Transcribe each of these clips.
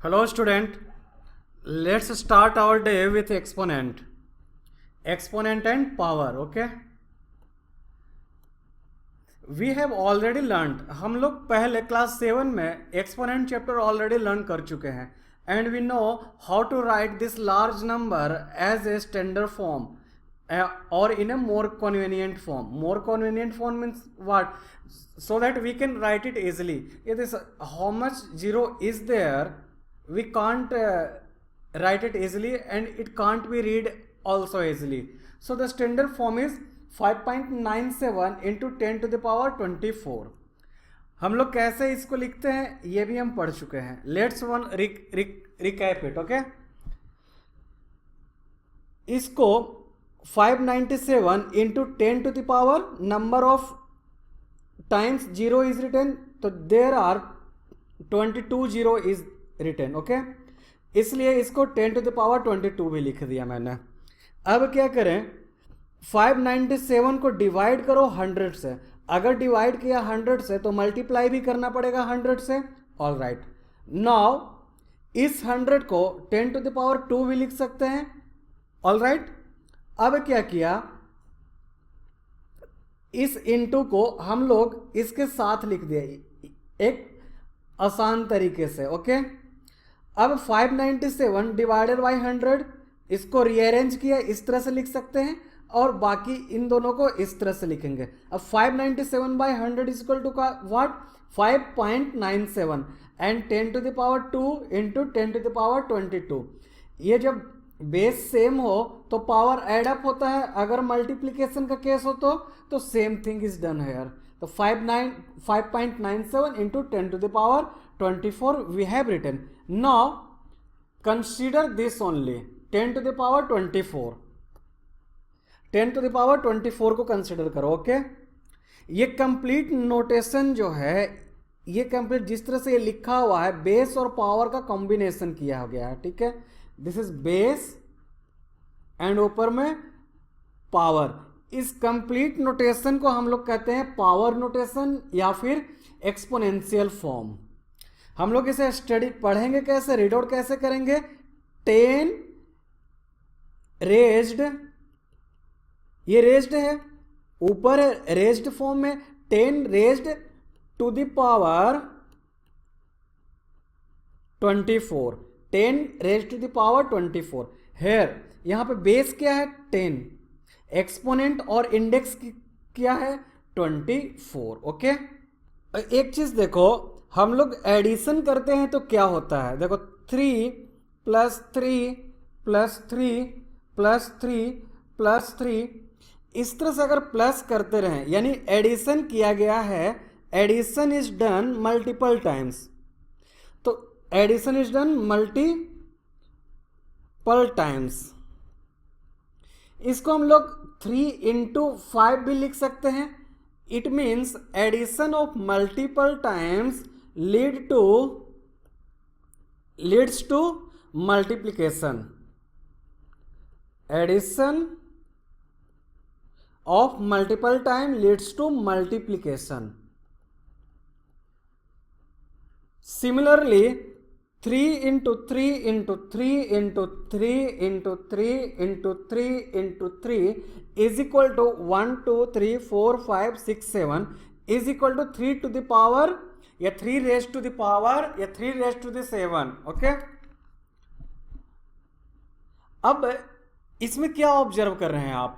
Hello student, let's start our day with exponent and power. Okay, we have already learned, हम लोग पहले class 7 में exponent chapter already learn कर चुके हैं and we know how to write this large number as a standard form or in a more convenient form means what, so that we can write it easily. It is how much zero is there, we can't write it easily and it can't be read also easily. So the standard form is 5.97 into 10 to the power 24. हम लोग कैसे इसको लिखते हैं ये भी हम पढ़ चुके हैं. Let's one recap it. Okay, इसको 597 into 10 to the power number of times 0 is written, तो there are 22 0 is written. Okay, इसलिए इसको 10 to the power 22 भी लिख दिया मैंने. अब क्या करें, 597 को डिवाइड करो 100 से. अगर डिवाइड किया 100 से तो मल्टीप्लाई भी करना पड़ेगा 100 से. ऑल राइट, नाउ इस 100 को 10 to the power 2 भी लिख सकते हैं. ऑल राइट, अब क्या किया, इस इनटू को हम लोग इसके साथ लिख दिया एक आसान तरीके से. ओके, अब 597 डिवाइडेड बाई 100, इसको रीअरेंज किया, इस तरह से लिख सकते हैं और बाकी इन दोनों को इस तरह से लिखेंगे. अब 597 बाई 100 इज इक्वल टू का what, 5.97 and 10 to the power 2 into 10 to the power 22. ये जब बेस सेम हो तो पावर ऐड अप होता है, अगर मल्टीप्लिकेशन का केस हो तो same thing is done here. तो 5.97 into 10 to the power 24 we have written. Now consider this only 10 to the power 24. 10 to the power 24 को कंसीडर करो. ओके, ये कंप्लीट नोटेशन जो है, ये कंप्लीट जिस तरह से ये लिखा हुआ है, बेस और पावर का कॉम्बिनेशन किया गया है. ठीक है, दिस इज बेस एंड ऊपर में पावर. इस कंप्लीट नोटेशन को हम लोग कहते हैं पावर नोटेशन या फिर एक्सपोनेंशियल फॉर्म. हम लोग इसे स्टडी पढ़ेंगे कैसे, रीड आउट कैसे करेंगे. 10 रेज्ड, ये रेज्ड है, ऊपर है रेज्ड फॉर्म में, 10 raised to the power 24, 10 raised to the power 24. Here यहां पे बेस क्या है 10, एक्सपोनेंट और इंडेक्स क्या है 24. ओके, एक चीज देखो, हम लोग एडिशन करते हैं तो क्या होता है, देखो 3 प्लस 3 प्लस 3 प्लस 3 प्लस 3, इस तरह से अगर प्लस करते रहें यानी एडिशन किया गया है. Addition is done multiple times, तो addition is done multiple times. इसको हम लोग 3 इंटू 5 भी लिख सकते हैं. It means addition of multiple times leads to multiplication. Addition of multiple time leads to multiplication. Similarly, 3 into 3 into 3 into 3 into 3 into 3 into 3 is equal to 1 2 3 4 5 6 7 is equal to 3 to the power या 3 raised to the power या 3 raised to the 7. Okay, अब इसमें क्या observe कर रहे हैं आप,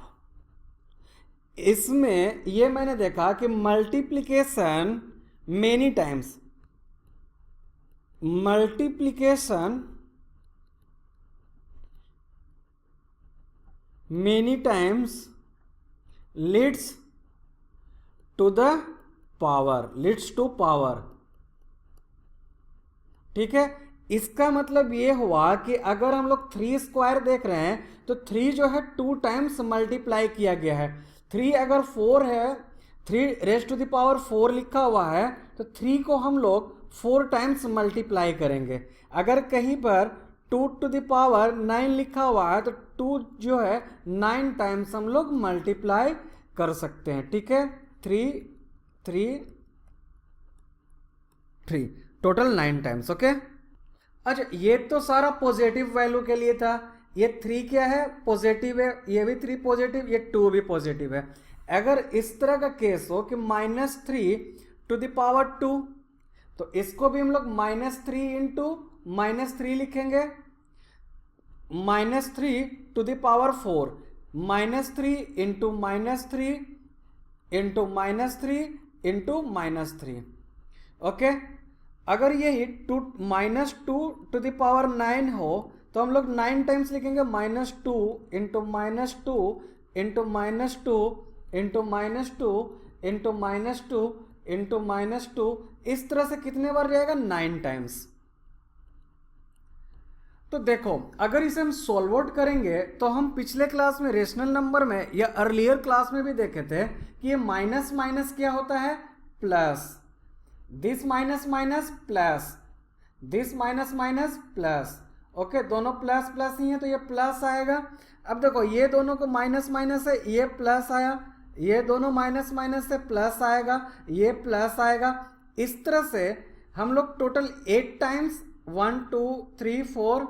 इसमें ये मैंने देखा कि multiplication many times, multiplication many times leads to the power, leads to power. ठीक है, इसका मतलब ये हुआ कि अगर हम लोग 3 स्क्वायर देख रहे हैं तो 3 जो है 2 टाइम्स मल्टीप्लाई किया गया है. 3 अगर 4 है, 3 रेज टू द पावर 4 लिखा हुआ है, तो 3 को हम लोग 4 टाइम्स मल्टीप्लाई करेंगे. अगर कहीं पर 2 टू द पावर 9 लिखा हुआ है तो 2 जो है 9 टाइम्स हम लोग मल्टीप्लाई कर सकते हैं. ठीक है, 3 3 3 टोटल 9 टाइम्स. ओके, अच्छा, ये तो सारा पॉजिटिव वैल्यू के लिए था। ये 3 क्या है, पॉजिटिव है, ये भी 3 पॉजिटिव, ये 2 भी पॉजिटिव है। अगर इस तरह का केस हो कि -3 to the power 2, तो इसको भी हम लोग -3 इंटू -3 लिखेंगे। -3 to the power 4, -3 into -3 into -3 into -3। Okay, अगर यही -2 to the power 9 हो तो हम लोग 9 टाइम्स लिखेंगे, -2 into -2 into -2 into -2 into -2 into -2, इस तरह से कितने बार जाएगा, 9 टाइम्स। तो देखो, अगर इसे हम सॉल्व आउट करेंगे तो हम पिछले क्लास में रेशनल नंबर में या अर्लियर क्लास में भी देखे थे कि ये माइनस माइनस क्या होता है, plus, this minus minus plus, this minus minus plus. Okay, दोनों प्लस प्लस ही है तो ये प्लस आएगा। अब देखो, ये दोनों को माइनस माइनस है, ये प्लस आया, ये दोनों माइनस माइनस से प्लस आएगा, ये प्लस आएगा। इस तरह से हम लोग टोटल 8 टाइम्स 1 2 3 4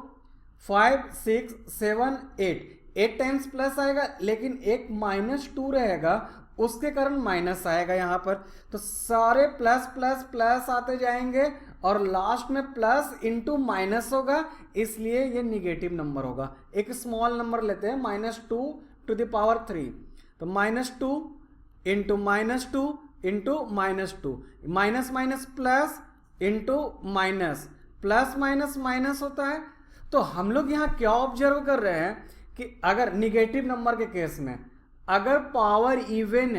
5 6 7 8 टाइम्स प्लस आएगा, लेकिन एक -2 रहेगा, उसके कारण माइनस आएगा यहाँ पर। तो सारे प्लस प्लस प्लस आते जाएंगे और लास्ट में प्लस इंटू माइनस होगा, इसलिए ये निगेटिव नंबर होगा। एक स्मॉल नंबर लेते हैं, -2 to the power 3, तो -2 into -2 into -2, minus minus plus into minus, plus minus minus होता है। तो हम लोग यहाँ क्या ऑब्जर्व कर रहे हैं कि अगर निगेटिव नंबर के केस में अगर पावर इवन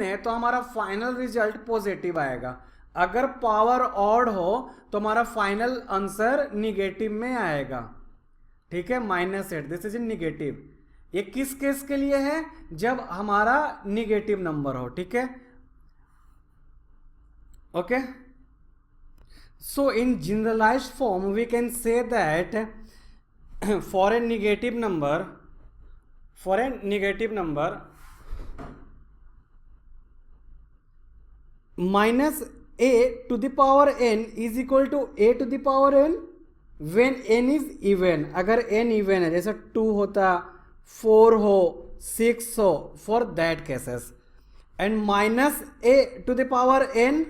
है तो हमारा फाइनल रिजल्ट पॉजिटिव आएगा। अगर पावर ऑड हो तो हमारा फाइनल आंसर निगेटिव में आएगा। ठीक है, -8, दिस इज इन निगेटिव। ये किस केस के लिए है, जब हमारा निगेटिव नंबर हो। ठीक है, okay. So in generalised form we can say that for a negative number -a to the power n is equal to a to the power n when n is even। अगर n even है, जैसे 2 होता, 4 हो, 6 हो, for that cases। and -a to the power n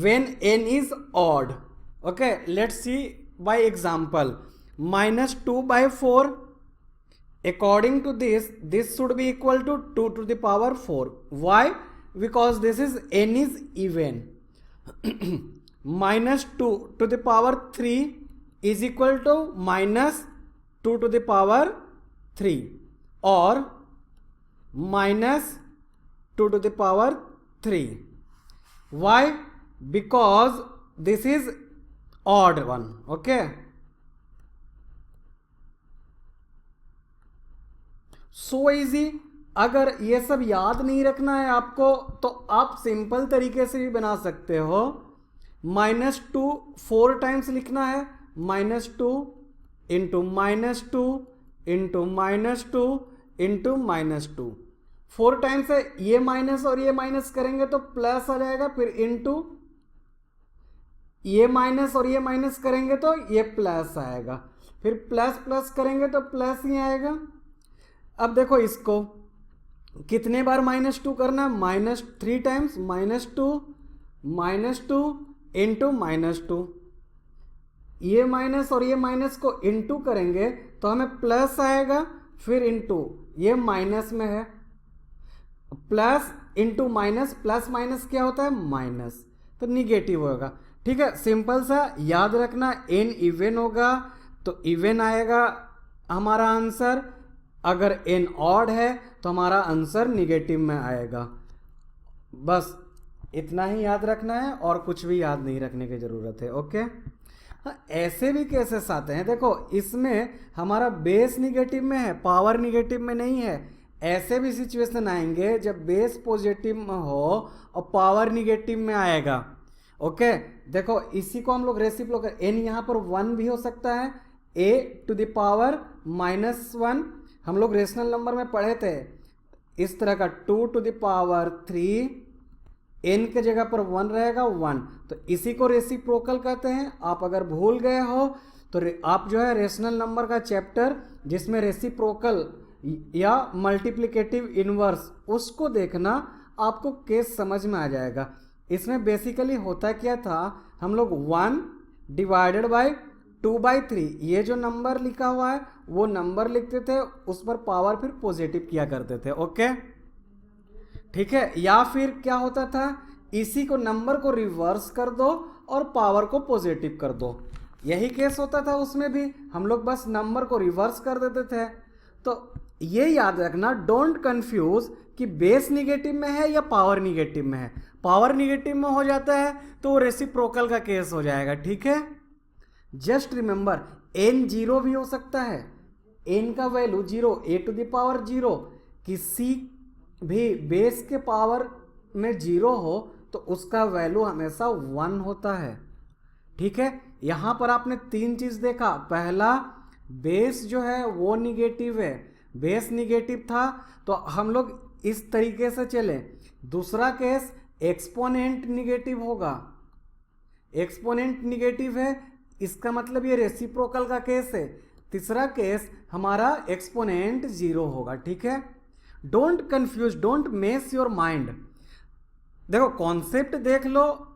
when n is odd। okay, let's see by example। -2/4, according to this should be equal to 2 to the power 4। why? Because this is n is even। -2 to the power 3 is equal to -2 to the power 3 or -2 to the power 3। why? Because this is odd one। okay, so easy. अगर ये सब याद नहीं रखना है आपको तो आप सिंपल तरीके से भी बना सकते हो। -2 4 टाइम्स लिखना है, -2 इंटू -2 इंटू -2 इंटू -2, 4 टाइम्स है, ये माइनस और ये माइनस करेंगे तो प्लस आ जाएगा, फिर इंटू ये माइनस और ये माइनस करेंगे तो ये प्लस आएगा, फिर प्लस प्लस करेंगे तो प्लस ही आएगा। अब देखो, इसको कितने बार -2 करना है, -3 टाइम्स, -2 इंटू -2, ये माइनस और ये माइनस को इंटू करेंगे तो हमें प्लस आएगा, फिर इंटू, ये माइनस में है, plus into minus, plus minus क्या होता है, माइनस, तो निगेटिव होगा। ठीक है, सिंपल सा याद रखना, n इवन होगा तो इवन आएगा हमारा आंसर, अगर n ऑड है तो हमारा आंसर निगेटिव में आएगा। बस इतना ही याद रखना है और कुछ भी याद नहीं रखने की ज़रूरत है। ओके, ऐसे भी केसेस आते हैं, देखो इसमें हमारा बेस निगेटिव में है, पावर निगेटिव में नहीं है। ऐसे भी सिचुएशन आएंगे जब बेस पॉजिटिव में हो और पावर निगेटिव में आएगा। ओके, देखो इसी को हम लोग रेसिप्रोकल, n यहाँ पर 1 भी हो सकता है, a to the power -1 हम लोग रेशनल नंबर में पढ़े थे, इस तरह का 2 to the power 3 n के जगह पर 1 रहेगा 1, तो इसी को रेसिप्रोकल कहते हैं। आप अगर भूल गए हो तो आप जो है रेशनल नंबर का चैप्टर जिसमें रेसिप्रोकल या मल्टीप्लिकेटिव इनवर्स उसको देखना, आपको केस समझ में आ जाएगा। इसमें बेसिकली होता क्या था, हम लोग 1 डिवाइडेड बाई 2/3 ये जो नंबर लिखा हुआ है वो नंबर लिखते थे, उस पर पावर फिर पॉजिटिव किया करते थे। ओके ठीक है। या फिर क्या होता था, इसी को नंबर को रिवर्स कर दो और पावर को पॉजिटिव कर दो, यही केस होता था उसमें भी। हम लोग बस नंबर को रिवर्स कर देते थे। तो ये याद रखना, डोंट कंफ्यूज कि बेस निगेटिव में है या पावर निगेटिव में है। पावर निगेटिव में हो जाता है तो वो रेसिप्रोकल का केस हो जाएगा। ठीक है, जस्ट रिमेंबर n जीरो भी हो सकता है, n का वैल्यू जीरो, a⁴0, किसी भी बेस के पावर में जीरो हो तो उसका वैल्यू हमेशा 1 होता है। ठीक है, यहां पर आपने 3 चीज देखा। पहला, बेस जो है वो निगेटिव है, बेस निगेटिव था तो हम लोग इस तरीके से चले। दूसरा केस, एक्सपोनेंट निगेटिव होगा, एक्सपोनेंट निगेटिव है, इसका मतलब ये रेसिप्रोकल का केस है। तीसरा केस हमारा एक्सपोनेंट जीरो होगा। ठीक है, don't confuse, don't mess your mind. देखो कॉन्सेप्ट देख लो,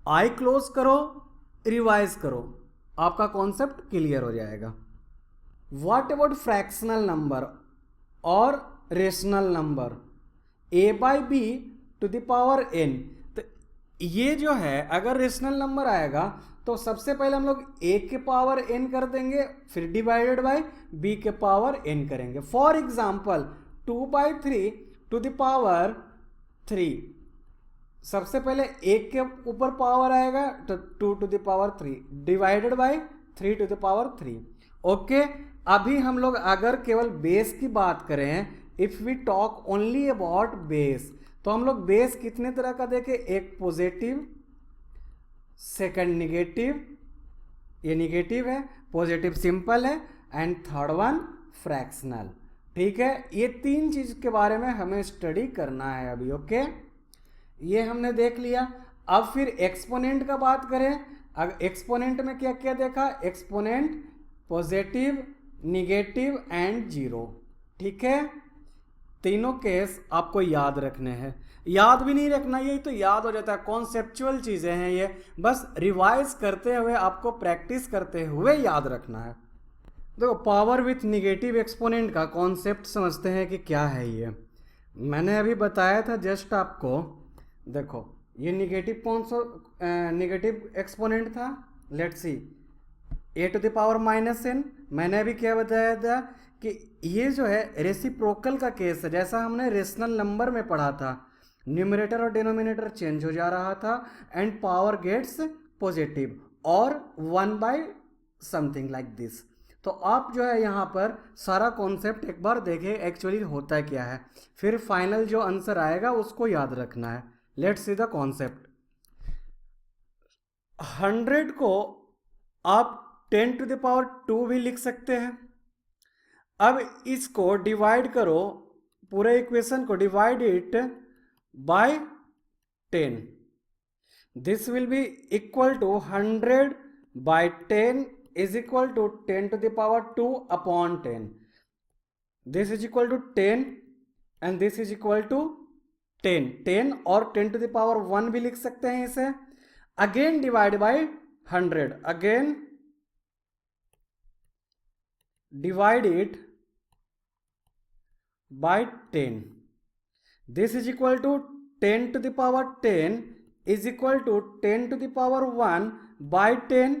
आई क्लोज करो, रिवाइज करो, आपका कॉन्सेप्ट क्लियर हो जाएगा। व्हाट अबाउट फ्रैक्शनल नंबर और रेशनल नंबर, a/b⁴n। तो ये जो है अगर रेशनल नंबर आएगा तो सबसे पहले हम लोग a के पावर n कर देंगे, फिर डिवाइडेड बाय b के पावर n करेंगे। फॉर एग्जाम्पल 2/3 सबसे पहले एक के ऊपर पावर आएगा तो 2⁴ डिवाइडेड बाय 3⁴। ओके, अभी हम लोग अगर केवल बेस की बात करें, if we talk only about base, तो हम लोग बेस कितने तरह का देखें, एक पॉजिटिव, सेकंड निगेटिव, ये निगेटिव है, पॉजिटिव सिंपल है, एंड थर्ड वन फ्रैक्शनल। ठीक है, ये 3 चीज के बारे में हमें स्टडी करना है अभी। ओके, ये हमने देख लिया। अब फिर एक्सपोनेंट का बात करें, अगर एक्सपोनेंट में क्या क्या देखा, exponent positive, negative and zero. ठीक है, तीनों केस आपको याद रखने हैं। याद भी नहीं रखना, यही तो याद हो जाता है, कॉन्सेप्चुअल चीजें हैं ये, बस रिवाइज करते हुए आपको प्रैक्टिस करते हुए याद रखना है। देखो पावर विथ निगेटिव एक्सपोनेंट का कॉन्सेप्ट समझते हैं कि क्या है ये। मैंने अभी बताया था जस्ट आपको, देखो ये निगेटिव कौन सा निगेटिव एक्सपोनेंट था, लेट्स सी a⁻⁻n। मैंने अभी क्या बताया था कि ये जो है रेसिप्रोकल का केस है, जैसा हमने रेशनल नंबर में पढ़ा था, न्यूमरेटर और डिनोमिनेटर चेंज हो जा रहा था एंड पावर गेट्स पॉजिटिव और 1/समथिंग लाइक दिस। तो आप जो है यहाँ पर सारा कॉन्सेप्ट एक बार देखें एक्चुअली होता क्या है, फिर फाइनल जो आंसर आएगा उसको याद रखना है। Let's see the concept. 100 को आप 10⁻² भी लिख सकते हैं। अब इसको डिवाइड करो, पूरे इक्वेशन को divide it by 10, this will be equal to 100/10 is equal to 10⁻² upon 10. This is equal to 10 and this is equal to 10 और 10⁻1 भी लिख सकते हैं इसे। Again divide by 100, again divide it by 10, this is equal to 10⁻10 is equal to 10⁻1/10।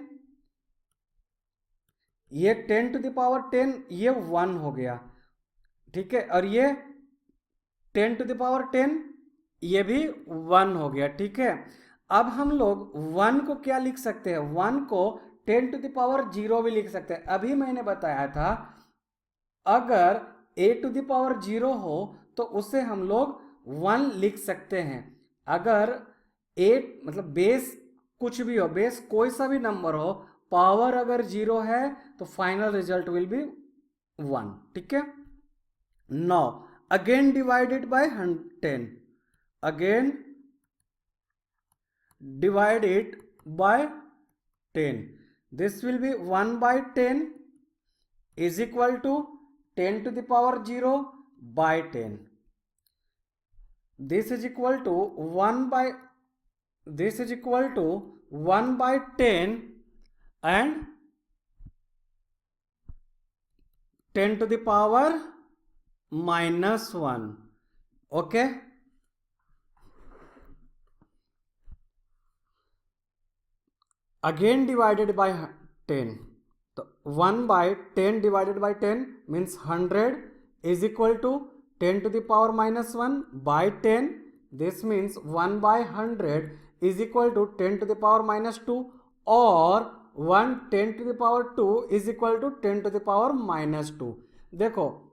ये 10⁻10 ये 1 हो गया। ठीक है, और ये 10⁻10 ये भी 1 हो गया। ठीक है, अब हम लोग 1 को क्या लिख सकते हैं, 1 को 10⁻0 भी लिख सकते हैं। अभी मैंने बताया था अगर a⁻0 हो तो उसे हम लोग 1 लिख सकते हैं। अगर a मतलब बेस कुछ भी हो, बेस कोई सा भी नंबर हो, पावर अगर 0 है तो फाइनल रिजल्ट विल बी 1। ठीक है, now again divided by 10, again divide it by 10. This will be 1 by 10 is equal to 10 to the power 0 by 10. This is equal to 1 by 10 and 10 to the power minus 1. Okay, again divided by 10. So 1 by 10 divided by 10 means 100 is equal to 10 to the power minus 1 by 10. This means 1 by 100 is equal to 10 to the power minus 2, or 1 10 to the power 2 is equal to 10 to the power minus 2. देखो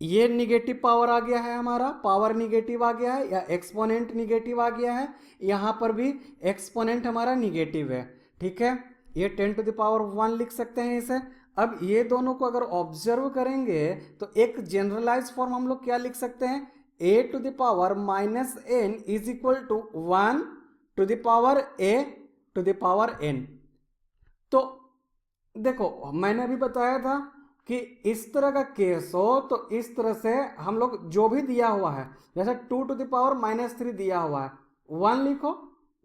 ये negative power आ गया है, हमारा power negative आ गया है या exponent negative आ गया है, यहाँ पर भी एक्सपोनेंट हमारा निगेटिव है. ठीक है, ये 10 टू द पावर 1 लिख सकते हैं इसे. अब ये दोनों को अगर ऑब्जर्व करेंगे तो एक जनरलाइज फॉर्म हम लोग क्या लिख सकते हैं, a to the power minus n is equal to 1 to the power a to the power n. तो देखो मैंने अभी बताया था कि इस तरह का केस हो तो इस तरह से हम लोग जो भी दिया हुआ है, जैसे 2 टू द पावर माइनस 3 दिया हुआ है, 1 लिखो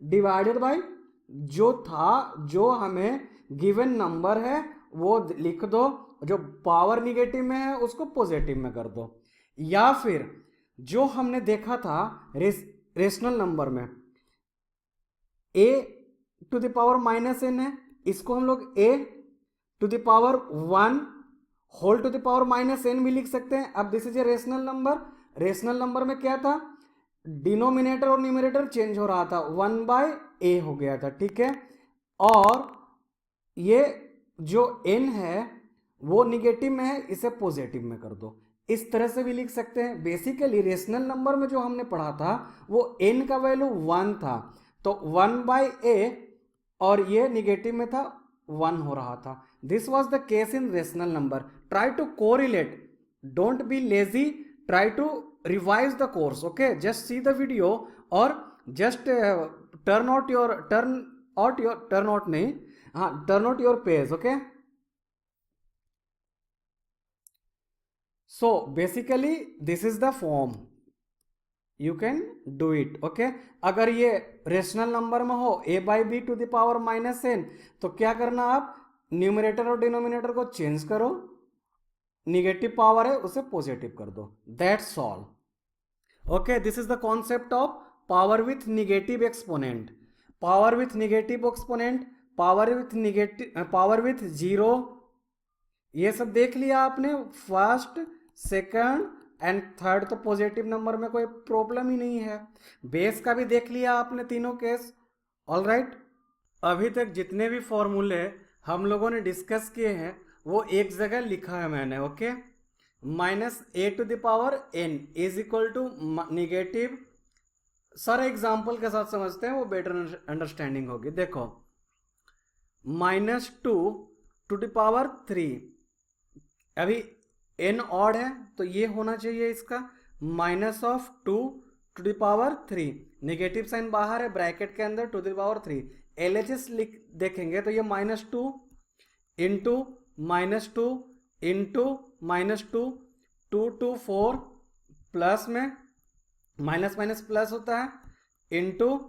डिवाइडेड बाय जो था, जो हमें गिवन नंबर है वो लिख दो, जो पावर निगेटिव में है उसको पॉजिटिव में कर दो. या फिर जो हमने देखा था रेशनल नंबर में a to the power minus n है, इसको हम लोग a to the power 1 whole to the power minus n भी लिख सकते हैं. अब this is a rational number. Rational number में क्या था, डिनोमिनेटर और न्यूमरेटर चेंज हो रहा था, 1 बाय a हो गया था. ठीक है, और ये जो n है वो निगेटिव में है, इसे पॉजिटिव में कर दो. इस तरह से भी लिख सकते हैं. बेसिकली रेशनल नंबर में जो हमने पढ़ा था वो n का वैल्यू 1 था, तो 1 बाय a, और ये निगेटिव में था 1 हो रहा था. This was the case in rational number. Try to correlate, don't be lazy, try to revise the course. Okay, just see the video और just turn out your page. Okay, so basically this is the form, you can do it. Okay, अगर ये rational number में हो a by B to the power minus n, तो क्या करना, आप numerator और डिनोमिनेटर को चेंज करो, निगेटिव पावर है उसे पॉजिटिव कर दो. That's all. Okay, this is the concept of power with negative exponent, power with negative exponent, power with zero. ये सब देख लिया आपने, फर्स्ट सेकंड एंड थर्ड, तो पॉजिटिव नंबर में कोई प्रॉब्लम ही नहीं है. बेस का भी देख लिया आपने, तीनों केस. ऑल राइट, अभी तक जितने भी फॉर्मूले हम लोगों ने डिस्कस किए हैं वो एक जगह लिखा है मैंने. Okay, minus a to the power n is equal to negative. सारे एग्जाम्पल के साथ समझते हैं, वो बेटर अंडरस्टैंडिंग होगी. देखो, माइनस 2 टू द पावर 3, अभी n ऑड है तो ये होना चाहिए इसका minus of 2 to the power 3, negative sign बाहर है, ब्रैकेट के अंदर 2 द पावर 3. LHS देखेंगे तो ये minus 2 into minus 2 into minus 2, 2 to 4 plus में माइनस माइनस प्लस होता है, into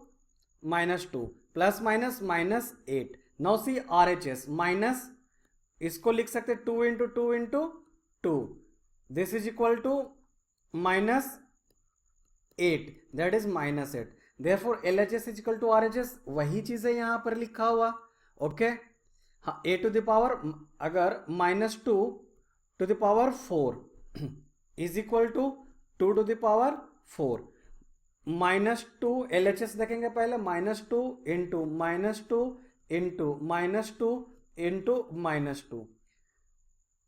minus 2 plus minus minus 8. Now see RHS, minus इसको लिख सकते 2 into 2 into 2, this is equal to minus 8, that is minus 8. Therefore LHS is equal to RHS, वही चीज है यहाँ पर लिखा हुआ. ओके, हाँ, a टू द पावर अगर minus 2 to the power 4 is equal to 2 to the power 4, minus 2 LHS देखेंगे पहले, minus 2 into minus 2 into minus 2 into minus 2,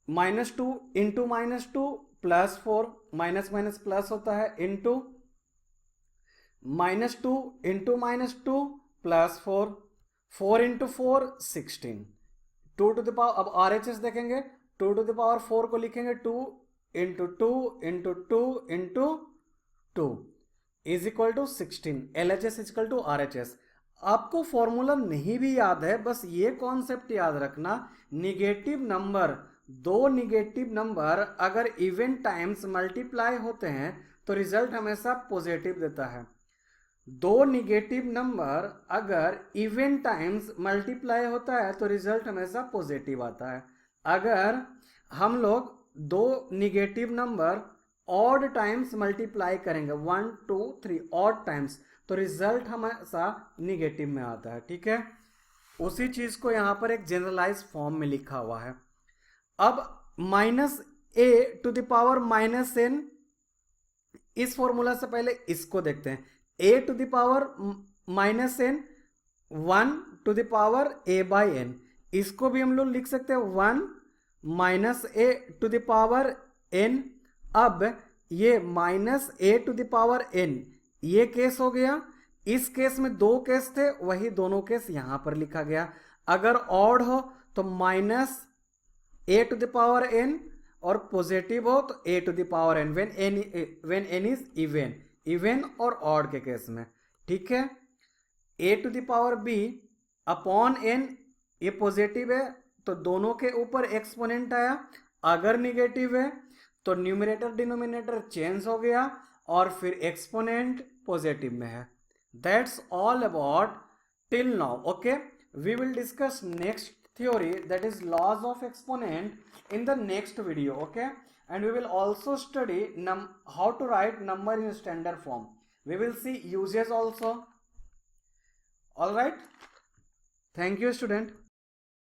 minus 2 into minus 2 plus 4, minus minus plus होता है, into minus 2 into minus 2 plus 4, 4 into 4 16, 2 to the power. अब RHS देखेंगे, 2 to the power 4 को लिखेंगे 2 into 2 into 2 into 2 is equal to 16. LHS is equal to RHS. आपको formula नहीं भी याद है, बस ये कॉन्सेप्ट याद रखना, निगेटिव नंबर, दो निगेटिव नंबर अगर इवन टाइम्स मल्टीप्लाई होते हैं तो रिजल्ट हमेशा पॉजिटिव देता है। दो निगेटिव नंबर अगर इवन टाइम्स मल्टीप्लाई होता है तो रिजल्ट हमेशा पॉजिटिव आता है। अगर हम लोग दो negative number odd times multiply करेंगे, 1 2 3 ऑड टाइम्स, तो रिजल्ट हमेशा निगेटिव में आता है। ठीक है, उसी चीज को यहां पर एक जनरलाइज फॉर्म में लिखा हुआ है। अब minus A to the power minus N, इस फॉर्मूला से पहले इसको देखते हैं। A to the power minus N, 1 to the power A by N, इसको भी हम लोग लिख सकते हैं 1 minus A to the power N. अब ये minus A to the power N, ये केस हो गया। इस केस में दो केस थे, वही दोनों केस यहां पर लिखा गया। अगर ऑड हो तो minus A to the power N, और पॉजिटिव हो तो A to the power N, when N is even, even और ऑड के केस में। ठीक है, A to the power B upon N, ये पॉजिटिव है तो दोनों के ऊपर एक्सपोनेंट आया। अगर निगेटिव है तो न्यूमरेटर डिनोमिनेटर चेंज हो गया और फिर एक्सपोनेंट पॉजिटिव में है। That's all about till now. Okay, we will discuss next theory, that is laws of exponent, in the next video. Okay, and we will also study how to write number in standard form. We will see uses also. All right, thank you student.